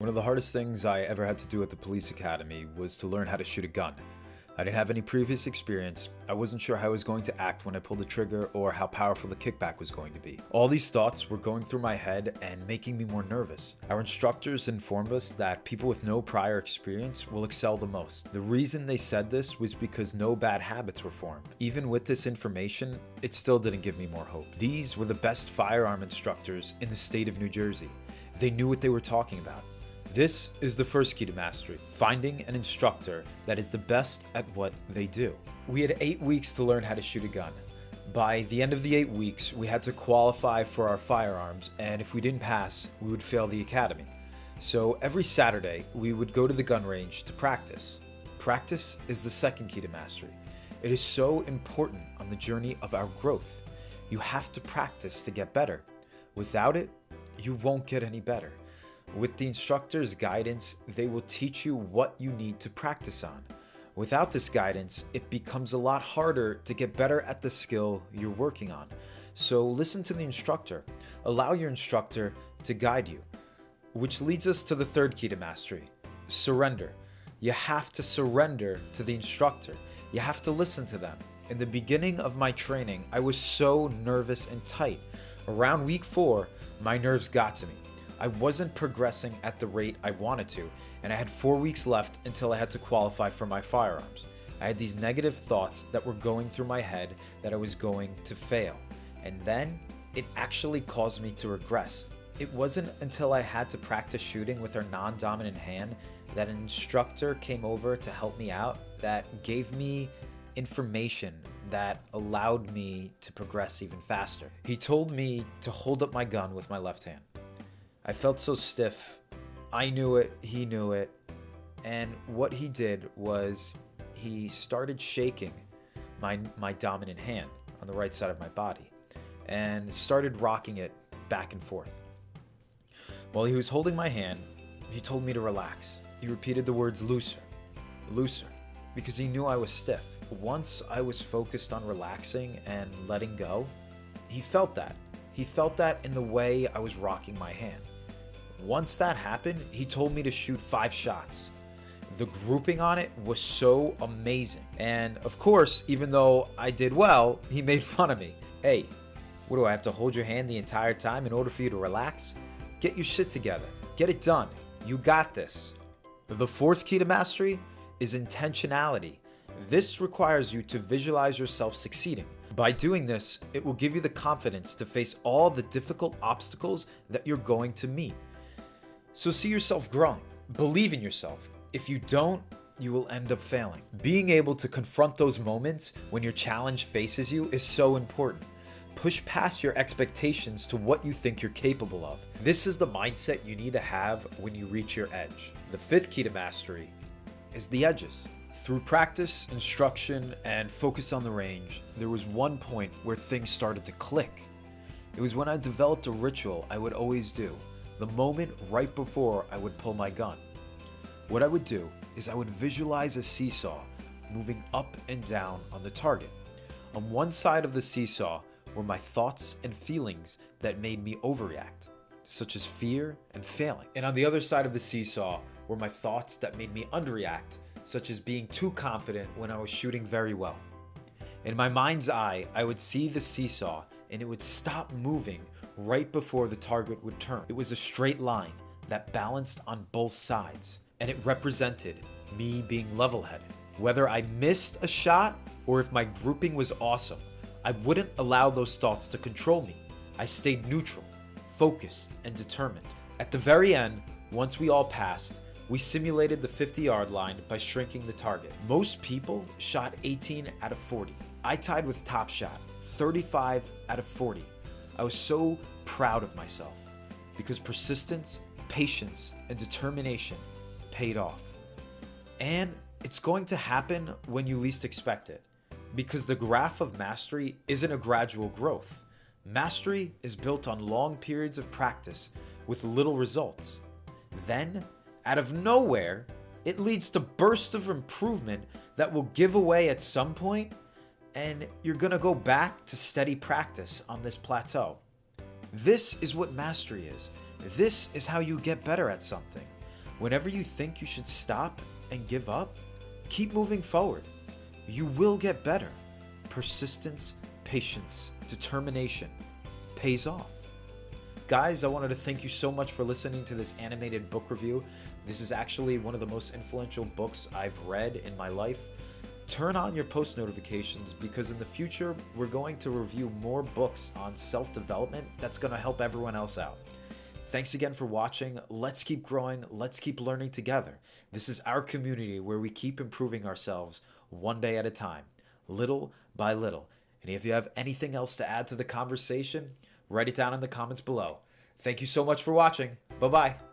One of the hardest things I ever had to do at the police academy was to learn how to shoot a gun. I didn't have any previous experience. I wasn't sure how I was going to act when I pulled the trigger or how powerful the kickback was going to be. All these thoughts were going through my head and making me more nervous. Our instructors informed us that people with no prior experience will excel the most. The reason they said this was because no bad habits were formed. Even with this information, it still didn't give me more hope. These were the best firearm instructors in the state of New Jersey. They knew what they were talking about. This is the first key to mastery, finding an instructor that is the best at what they do. We had 8 weeks to learn how to shoot a gun. By the end of the 8 weeks, we had to qualify for our firearms, and if we didn't pass, we would fail the academy. So every Saturday, we would go to the gun range to practice. Practice is the second key to mastery. It is so important on the journey of our growth. You have to practice to get better. Without it, you won't get any better. With the instructor's guidance, they will teach you what you need to practice on. Without this guidance, it becomes a lot harder to get better at the skill you're working on. So listen to the instructor. Allow your instructor to guide you. Which leads us to the third key to mastery, surrender. You have to surrender to the instructor. You have to listen to them. In the beginning of my training, I was so nervous and tight. Around week 4, my nerves got to me. I wasn't progressing at the rate I wanted to, and I had 4 weeks left until I had to qualify for my firearms. I had these negative thoughts that were going through my head that I was going to fail, and then it actually caused me to regress. It wasn't until I had to practice shooting with our non-dominant hand that an instructor came over to help me out that gave me information that allowed me to progress even faster. He told me to hold up my gun with my left hand. I felt so stiff. I knew it, he knew it, and what he did was he started shaking my dominant hand on the right side of my body and started rocking it back and forth. While he was holding my hand, he told me to relax. He repeated the words looser, looser, because he knew I was stiff. Once I was focused on relaxing and letting go, he felt that. He felt that in the way I was rocking my hand. Once that happened, he told me to shoot 5 shots. The grouping on it was so amazing. And of course, even though I did well, he made fun of me. Hey, what do I have to hold your hand the entire time in order for you to relax? Get your shit together. Get it done. You got this. The fourth key to mastery is intentionality. This requires you to visualize yourself succeeding. By doing this, it will give you the confidence to face all the difficult obstacles that you're going to meet. So see yourself growing. Believe in yourself. If you don't, you will end up failing. Being able to confront those moments when your challenge faces you is so important. Push past your expectations to what you think you're capable of. This is the mindset you need to have when you reach your edge. The fifth key to mastery is the edges. Through practice, instruction, and focus on the range, there was one point where things started to click. It was when I developed a ritual I would always do, the moment right before I would pull my gun. What I would do is I would visualize a seesaw moving up and down on the target. On one side of the seesaw were my thoughts and feelings that made me overreact, such as fear and failing. And on the other side of the seesaw were my thoughts that made me underreact, such as being too confident when I was shooting very well. In my mind's eye, I would see the seesaw and it would stop moving right before the target would turn. It was a straight line that balanced on both sides, and it represented me being level-headed. Whether I missed a shot or if my grouping was awesome, I wouldn't allow those thoughts to control me. I stayed neutral, focused, and determined. At the very end, once we all passed, we simulated the 50-yard line by shrinking the target. Most people shot 18 out of 40. I tied with Top Shot, 35 out of 40. I was so proud of myself because persistence, patience, and determination paid off. And it's going to happen when you least expect it, because the graph of mastery isn't a gradual growth. Mastery is built on long periods of practice with little results. Then, out of nowhere, it leads to bursts of improvement that will give away at some point, and you're gonna go back to steady practice on this plateau. This is what mastery is. This is how you get better at something. Whenever you think you should stop and give up, keep moving forward. You will get better. Persistence, patience, determination pays off. Guys, I wanted to thank you so much for listening to this animated book review. This is actually one of the most influential books I've read in my life. Turn on your post notifications because in the future, we're going to review more books on self-development that's going to help everyone else out. Thanks again for watching. Let's keep growing. Let's keep learning together. This is our community where we keep improving ourselves one day at a time, little by little. And if you have anything else to add to the conversation, write it down in the comments below. Thank you so much for watching. Bye-bye.